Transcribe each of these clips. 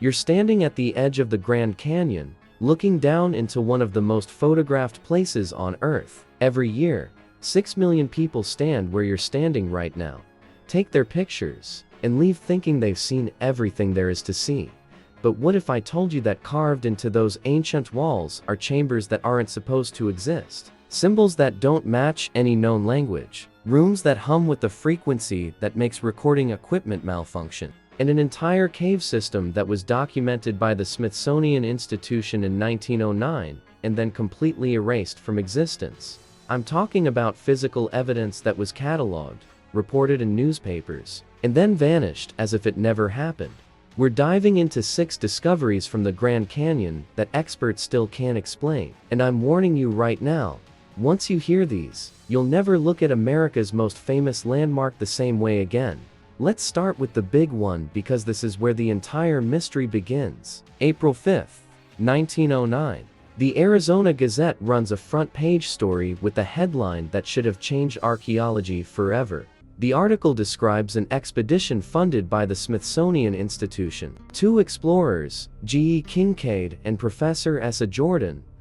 You're standing at the edge of the Grand Canyon, looking down into one of the most photographed places on Earth. Every year, 6 million people stand where you're standing right now, take their pictures, and leave thinking they've seen everything there is to see. But what if I told you that carved into those ancient walls are chambers that aren't supposed to exist? Symbols that don't match any known language, rooms that hum with the frequency that makes recording equipment malfunction, and an entire cave system that was documented by the Smithsonian Institution in 1909 and then completely erased from existence. I'm talking about physical evidence that was cataloged, reported in newspapers, and then vanished as if it never happened. We're diving into 6 discoveries from the Grand Canyon that experts still can't explain, and I'm warning you right now, once you hear these, you'll never look at America's most famous landmark the same way again. Let's start with the big one because this is where the entire mystery begins. April 5th, 1909. The Arizona Gazette runs a front-page story with a headline that should have changed archaeology forever. The article describes an expedition funded by the Smithsonian Institution. 2 explorers, Kinkaid and Professor S.A,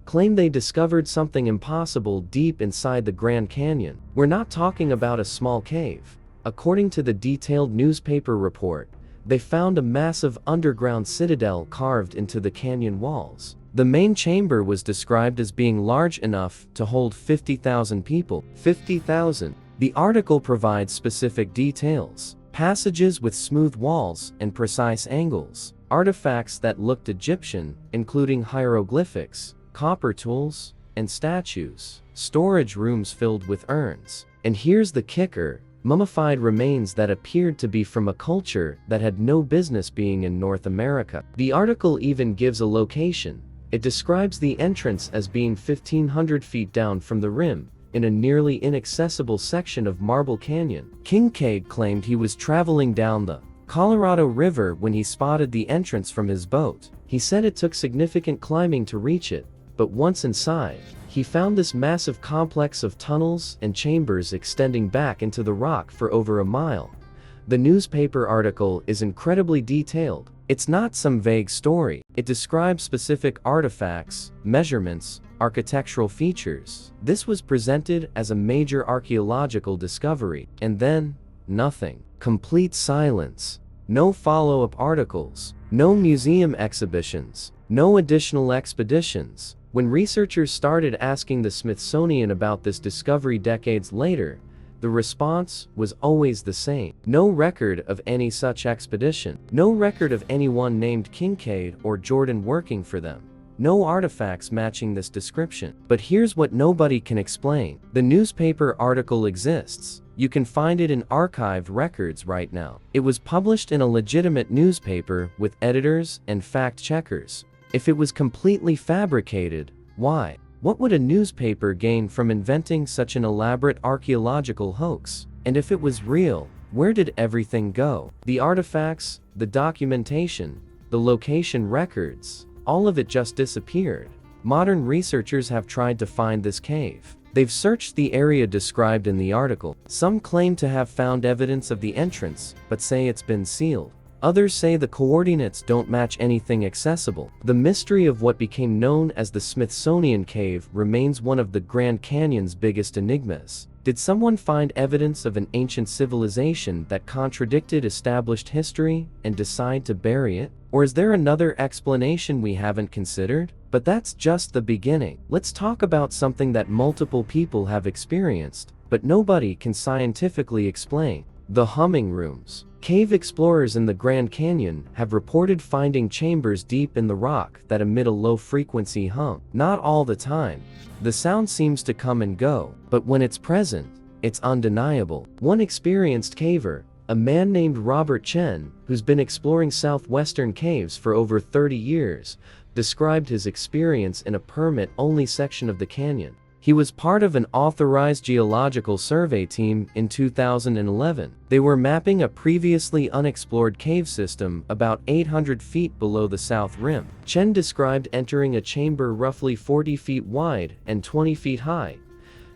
claim they discovered something impossible deep inside the Grand Canyon. We're not talking about a small cave. According to the detailed newspaper report, they found a massive underground citadel carved into the canyon walls. The main chamber was described as being large enough to hold 50,000 people. 50,000. The article provides specific details: passages with smooth walls and precise angles, artifacts that looked Egyptian, including hieroglyphics, copper tools, and statues, storage rooms filled with urns, and here's the kicker, mummified remains that appeared to be from a culture that had no business being in North America. The article even gives a location. It describes the entrance as being 1,500 feet down from the rim, in a nearly inaccessible section of Marble Canyon. Kinkaid claimed he was traveling down the Colorado River when he spotted the entrance from his boat. He said it took significant climbing to reach it, but once inside, he found this massive complex of tunnels and chambers extending back into the rock for over a mile. The newspaper article is incredibly detailed. It's not some vague story. It describes specific artifacts, measurements, architectural features. This was presented as a major archaeological discovery. And then, nothing. Complete silence. No follow-up articles. No museum exhibitions. No additional expeditions. When researchers started asking the Smithsonian about this discovery decades later, the response was always the same. No record of any such expedition. No record of anyone named Kinkaid or Jordan working for them. No artifacts matching this description. But here's what nobody can explain. The newspaper article exists. You can find it in archived records right now. It was published in a legitimate newspaper with editors and fact-checkers. If it was completely fabricated, why? What would a newspaper gain from inventing such an elaborate archaeological hoax? And if it was real, where did everything go? The artifacts, the documentation, the location records, all of it just disappeared. Modern researchers have tried to find this cave. They've searched the area described in the article. Some claim to have found evidence of the entrance, but say it's been sealed. Others say the coordinates don't match anything accessible. The mystery of what became known as the Smithsonian Cave remains one of the Grand Canyon's biggest enigmas. Did someone find evidence of an ancient civilization that contradicted established history and decide to bury it? Or is there another explanation we haven't considered? But that's just the beginning. Let's talk about something that multiple people have experienced, but nobody can scientifically explain: the humming rooms. Cave explorers in the Grand Canyon have reported finding chambers deep in the rock that emit a low-frequency hum. Not all the time. The sound seems to come and go, but when it's present, it's undeniable. One experienced caver, a man named Robert Chen, who's been exploring southwestern caves for over 30 years, described his experience in a permit-only section of the canyon. He was part of an authorized geological survey team in 2011. They were mapping a previously unexplored cave system about 800 feet below the south rim. Chen described entering a chamber roughly 40 feet wide and 20 feet high.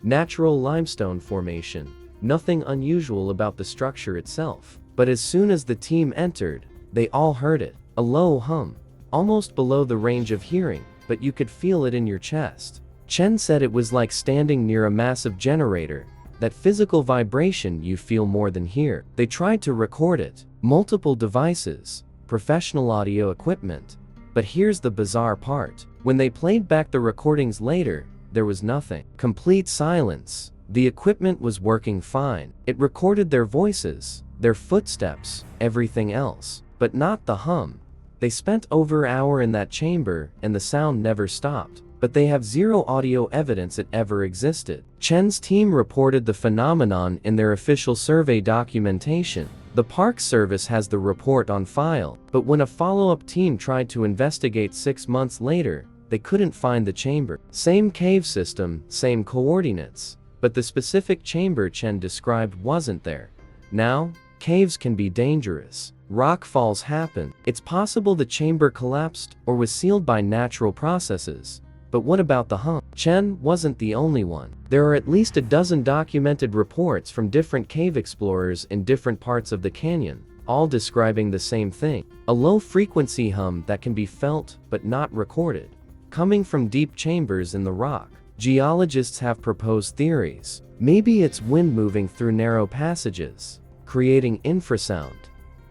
Natural limestone formation. Nothing unusual about the structure itself. But as soon as the team entered, they all heard it. A low hum, almost below the range of hearing, but you could feel it in your chest. Chen said it was like standing near a massive generator, that physical vibration you feel more than hear. They tried to record it, multiple devices, professional audio equipment. But here's the bizarre part. When they played back the recordings later, there was nothing. Complete silence. The equipment was working fine. It recorded their voices, their footsteps, everything else, but not the hum. They spent over an hour in that chamber and the sound never stopped. But they have zero audio evidence it ever existed. Chen's team reported the phenomenon in their official survey documentation. The Park Service has the report on file, but when a follow-up team tried to investigate 6 months later, they couldn't find the chamber. Same cave system, same coordinates, but the specific chamber Chen described wasn't there. Now, caves can be dangerous. Rock falls happen. It's possible the chamber collapsed or was sealed by natural processes. But what about the hum? Chen wasn't the only one. There are at least a dozen documented reports from different cave explorers in different parts of the canyon, all describing the same thing. A low-frequency hum that can be felt but not recorded, coming from deep chambers in the rock. Geologists have proposed theories. Maybe it's wind moving through narrow passages, creating infrasound.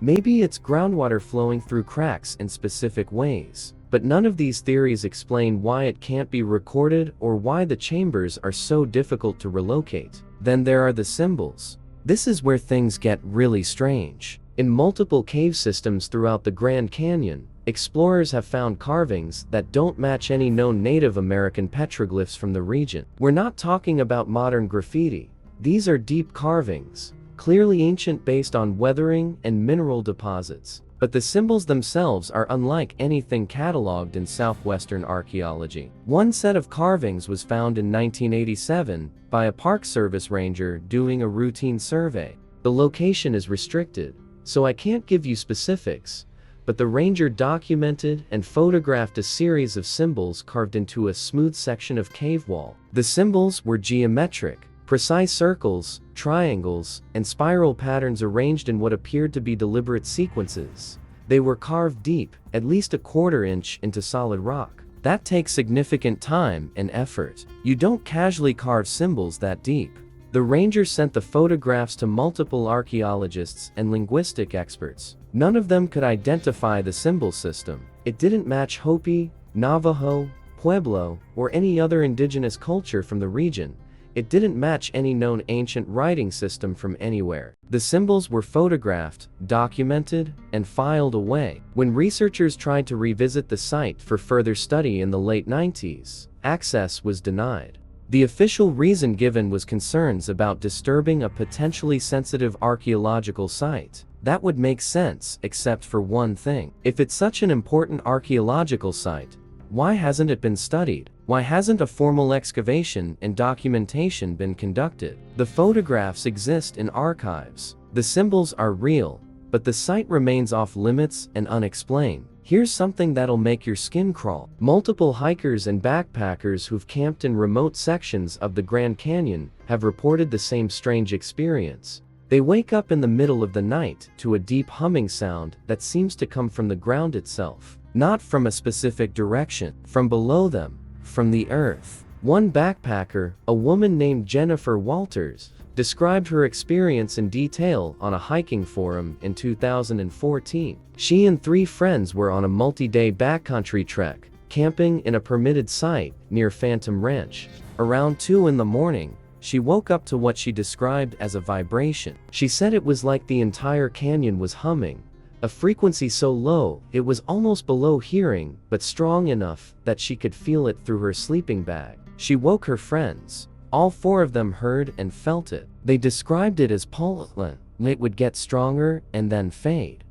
Maybe it's groundwater flowing through cracks in specific ways. But none of these theories explain why it can't be recorded or why the chambers are so difficult to relocate. Then there are the symbols. This is where things get really strange. In multiple cave systems throughout the Grand Canyon, explorers have found carvings that don't match any known Native American petroglyphs from the region. We're not talking about modern graffiti. These are deep carvings, clearly ancient based on weathering and mineral deposits. But the symbols themselves are unlike anything cataloged in southwestern archaeology. One set of carvings was found in 1987 by a Park Service ranger doing a routine survey. The location is restricted, so I can't give you specifics, but the ranger documented and photographed a series of symbols carved into a smooth section of cave wall. The symbols were geometric, precise circles, triangles, and spiral patterns arranged in what appeared to be deliberate sequences. They were carved deep, at least a quarter inch into solid rock. That takes significant time and effort. You don't casually carve symbols that deep. The ranger sent the photographs to multiple archaeologists and linguistic experts. None of them could identify the symbol system. It didn't match Hopi, Navajo, Pueblo, or any other indigenous culture from the region. It didn't match any known ancient writing system from anywhere. The symbols were photographed, documented, and filed away. When researchers tried to revisit the site for further study in the late 90s, access was denied. The official reason given was concerns about disturbing a potentially sensitive archaeological site. That would make sense, except for one thing. If it's such an important archaeological site, why hasn't it been studied? Why hasn't a formal excavation and documentation been conducted? The photographs exist in archives. The symbols are real, but the site remains off limits and unexplained. Here's something that'll make your skin crawl. Multiple hikers and backpackers who've camped in remote sections of the Grand Canyon have reported the same strange experience. They wake up in the middle of the night to a deep humming sound that seems to come from the ground itself. Not from a specific direction, from below them, from the earth. One backpacker, a woman named Jennifer Walters, described her experience in detail on a hiking forum in 2014. She and 3 friends were on a multi-day backcountry trek, camping in a permitted site near Phantom Ranch. Around 2 in the morning, she woke up to what she described as a vibration. She said it was like the entire canyon was humming, a frequency so low it was almost below hearing, but strong enough that she could feel it through her sleeping bag. She woke her friends. All 4 of them heard and felt it. They described it as pulsing. It would get stronger and then fade,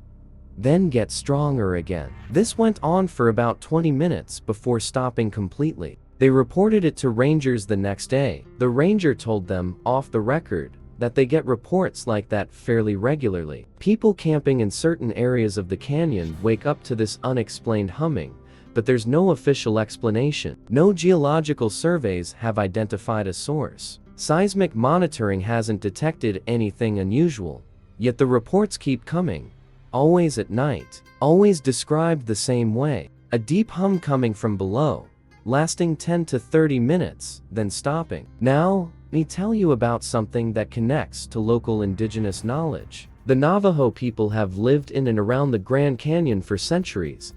then get stronger again. This went on for about 20 minutes before stopping completely. They reported it to rangers the next day. The ranger told them, off the record, that they get reports like that fairly regularly. People camping in certain areas of the canyon wake up to this unexplained humming, but there's no official explanation. No geological surveys have identified a source. Seismic monitoring hasn't detected anything unusual, yet the reports keep coming, always at night, always described the same way. A deep hum coming from below, lasting 10 to 30 minutes, then stopping. Now, let me tell you about something that connects to local indigenous knowledge. The Navajo people have lived in and around the Grand Canyon for centuries.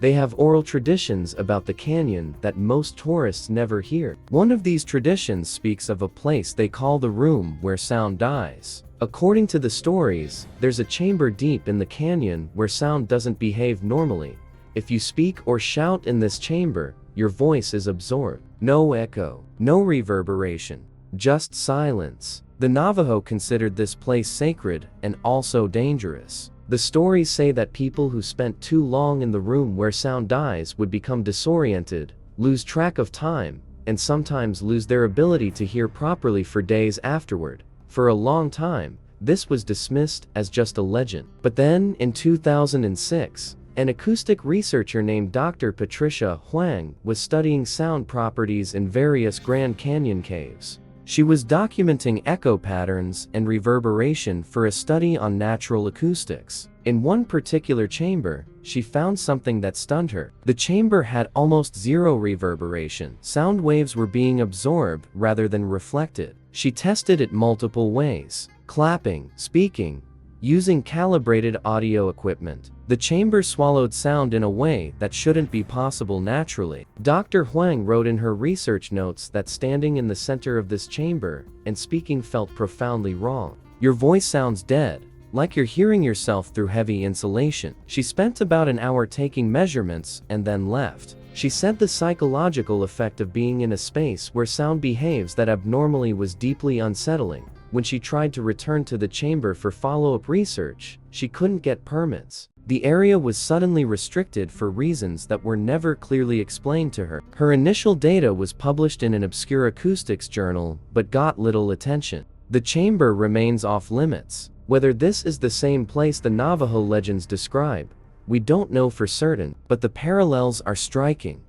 They have oral traditions about the canyon that most tourists never hear. One of these traditions speaks of a place they call the room where sound dies. According to the stories, there's a chamber deep in the canyon where sound doesn't behave normally. If you speak or shout in this chamber, your voice is absorbed. No echo, no reverberation, just silence. The Navajo considered this place sacred and also dangerous. The stories say that people who spent too long in the room where sound dies would become disoriented, lose track of time, and sometimes lose their ability to hear properly for days afterward. For a long time, this was dismissed as just a legend. But then, in 2006, an acoustic researcher named Dr. Patricia Huang was studying sound properties in various Grand Canyon caves. She was documenting echo patterns and reverberation for a study on natural acoustics. In one particular chamber, she found something that stunned her. The chamber had almost zero reverberation. Sound waves were being absorbed rather than reflected. She tested it multiple ways: clapping, speaking, using calibrated audio equipment. The chamber swallowed sound in a way that shouldn't be possible naturally. Dr. Huang wrote in her research notes that standing in the center of this chamber and speaking felt profoundly wrong. Your voice sounds dead, like you're hearing yourself through heavy insulation. She spent about an hour taking measurements and then left. She said the psychological effect of being in a space where sound behaves that abnormally was deeply unsettling. When she tried to return to the chamber for follow-up research, she couldn't get permits. The area was suddenly restricted for reasons that were never clearly explained to her. Her initial data was published in an obscure acoustics journal, but got little attention. The chamber remains off-limits. Whether this is the same place the Navajo legends describe, we don't know for certain, but the parallels are striking.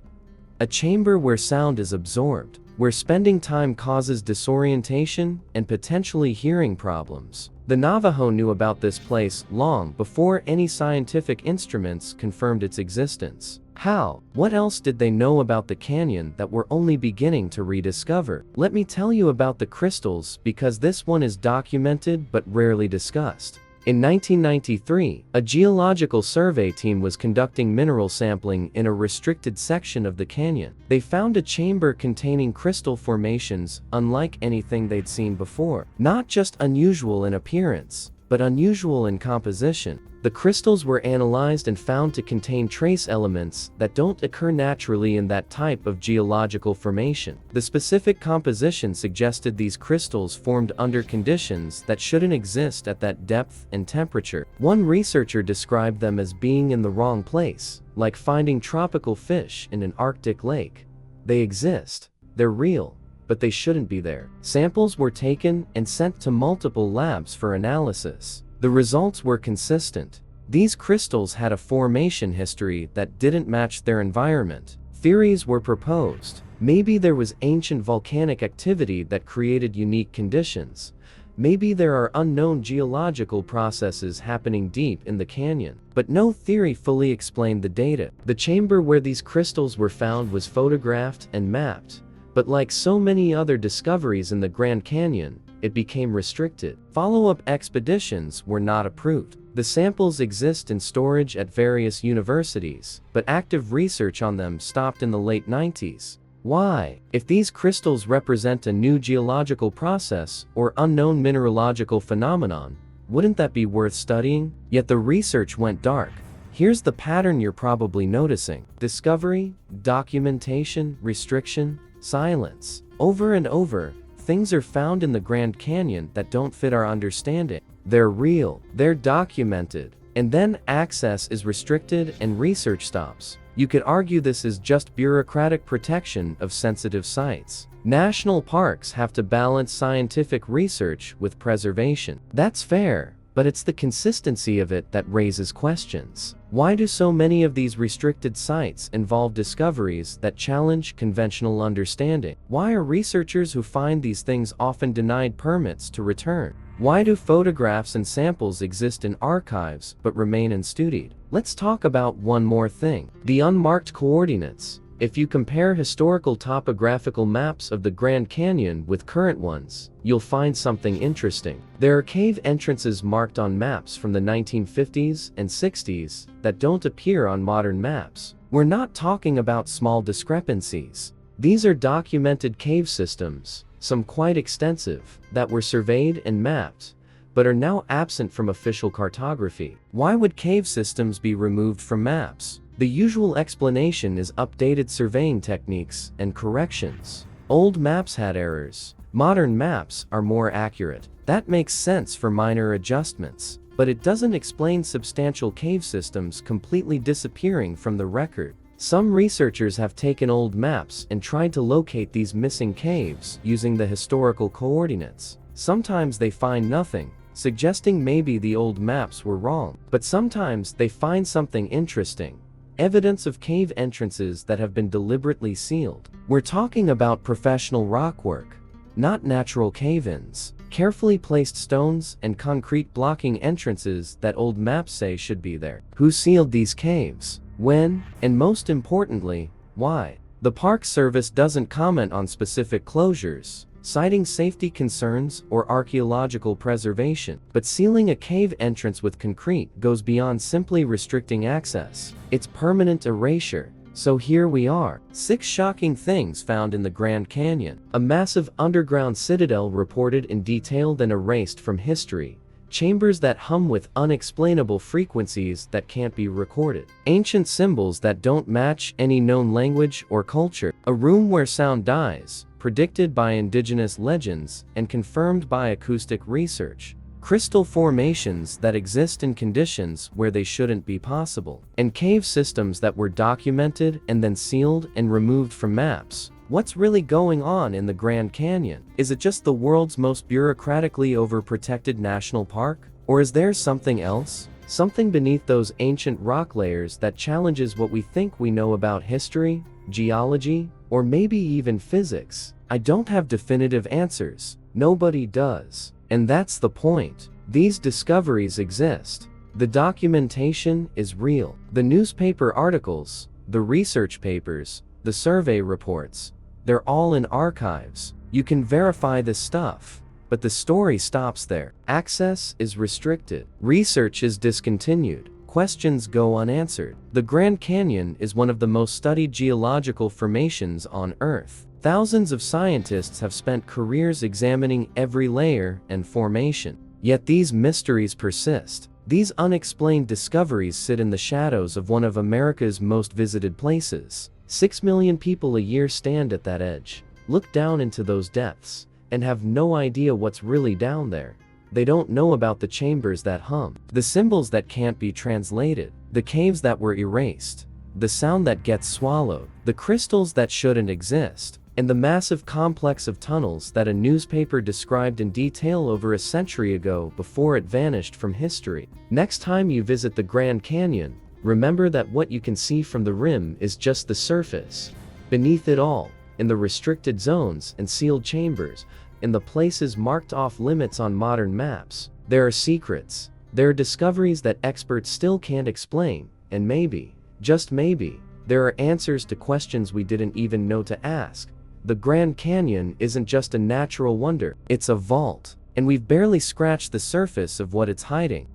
A chamber where sound is absorbed, where spending time causes disorientation and potentially hearing problems. The Navajo knew about this place long before any scientific instruments confirmed its existence. How? What else did they know about the canyon that we're only beginning to rediscover? Let me tell you about the crystals, because this one is documented but rarely discussed. In 1993, a geological survey team was conducting mineral sampling in a restricted section of the canyon. They found a chamber containing crystal formations unlike anything they'd seen before. Not just unusual in appearance, but unusual in composition. The crystals were analyzed and found to contain trace elements that don't occur naturally in that type of geological formation. The specific composition suggested these crystals formed under conditions that shouldn't exist at that depth and temperature. One researcher described them as being in the wrong place, like finding tropical fish in an Arctic lake. They exist, they're real, but they shouldn't be there. Samples were taken and sent to multiple labs for analysis. The results were consistent. These crystals had a formation history that didn't match their environment. Theories were proposed. Maybe there was ancient volcanic activity that created unique conditions. Maybe there are unknown geological processes happening deep in the canyon. But no theory fully explained the data. The chamber where these crystals were found was photographed and mapped. But like so many other discoveries in the Grand Canyon, it became restricted. Follow-up expeditions were not approved. The samples exist in storage at various universities, but active research on them stopped in the late 90s. Why? If these crystals represent a new geological process or unknown mineralogical phenomenon, wouldn't that be worth studying? Yet the research went dark. Here's the pattern you're probably noticing: discovery, documentation, restriction, silence. Over and over, things are found in the Grand Canyon that don't fit our understanding. They're real, they're documented, and then access is restricted and research stops. You could argue this is just bureaucratic protection of sensitive sites. National parks have to balance scientific research with preservation. That's fair, but it's the consistency of it that raises questions. Why do so many of these restricted sites involve discoveries that challenge conventional understanding? Why are researchers who find these things often denied permits to return? Why do photographs and samples exist in archives but remain unstudied? Let's talk about one more thing: the unmarked coordinates. If you compare historical topographical maps of the Grand Canyon with current ones, you'll find something interesting. There are cave entrances marked on maps from the 1950s and 60s that don't appear on modern maps. We're not talking about small discrepancies. These are documented cave systems, some quite extensive, that were surveyed and mapped, but are now absent from official cartography. Why would cave systems be removed from maps? The usual explanation is updated surveying techniques and corrections. Old maps had errors. Modern maps are more accurate. That makes sense for minor adjustments, but it doesn't explain substantial cave systems completely disappearing from the record. Some researchers have taken old maps and tried to locate these missing caves using the historical coordinates. Sometimes they find nothing, suggesting maybe the old maps were wrong. But sometimes they find something interesting: evidence of cave entrances that have been deliberately sealed. We're talking about professional rockwork, not natural cave-ins. Carefully placed stones and concrete blocking entrances that old maps say should be there. Who sealed these caves? When? And most importantly, why? The Park Service doesn't comment on specific closures, citing safety concerns or archaeological preservation. But sealing a cave entrance with concrete goes beyond simply restricting access. It's permanent erasure. So here we are. 6 shocking things found in the Grand Canyon. A massive underground citadel reported in detail then erased from history. Chambers that hum with unexplainable frequencies that can't be recorded. Ancient symbols that don't match any known language or culture. A room where sound dies, predicted by indigenous legends and confirmed by acoustic research. Crystal formations that exist in conditions where they shouldn't be possible. And cave systems that were documented and then sealed and removed from maps. What's really going on in the Grand Canyon? Is it just the world's most bureaucratically overprotected national park? Or is there something else? Something beneath those ancient rock layers that challenges what we think we know about history, geology, or maybe even physics? I don't have definitive answers. Nobody does. And that's the point. These discoveries exist. The documentation is real. The newspaper articles, the research papers, the survey reports, they're all in archives. You can verify this stuff. But the story stops there. Access is restricted. Research is discontinued. Questions go unanswered. The Grand Canyon is one of the most studied geological formations on Earth. Thousands of scientists have spent careers examining every layer and formation. Yet these mysteries persist. These unexplained discoveries sit in the shadows of one of America's most visited places. 6 million people a year stand at that edge, look down into those depths, and have no idea what's really down there. They don't know about the chambers that hum, the symbols that can't be translated, the caves that were erased, the sound that gets swallowed, the crystals that shouldn't exist, and the massive complex of tunnels that a newspaper described in detail over a century ago before it vanished from history. Next time you visit the Grand Canyon, remember that what you can see from the rim is just the surface. Beneath it all, in the restricted zones and sealed chambers, in the places marked off limits on modern maps, there are secrets. There are discoveries that experts still can't explain, and maybe, just maybe, there are answers to questions we didn't even know to ask. The Grand Canyon isn't just a natural wonder, it's a vault, and we've barely scratched the surface of what it's hiding.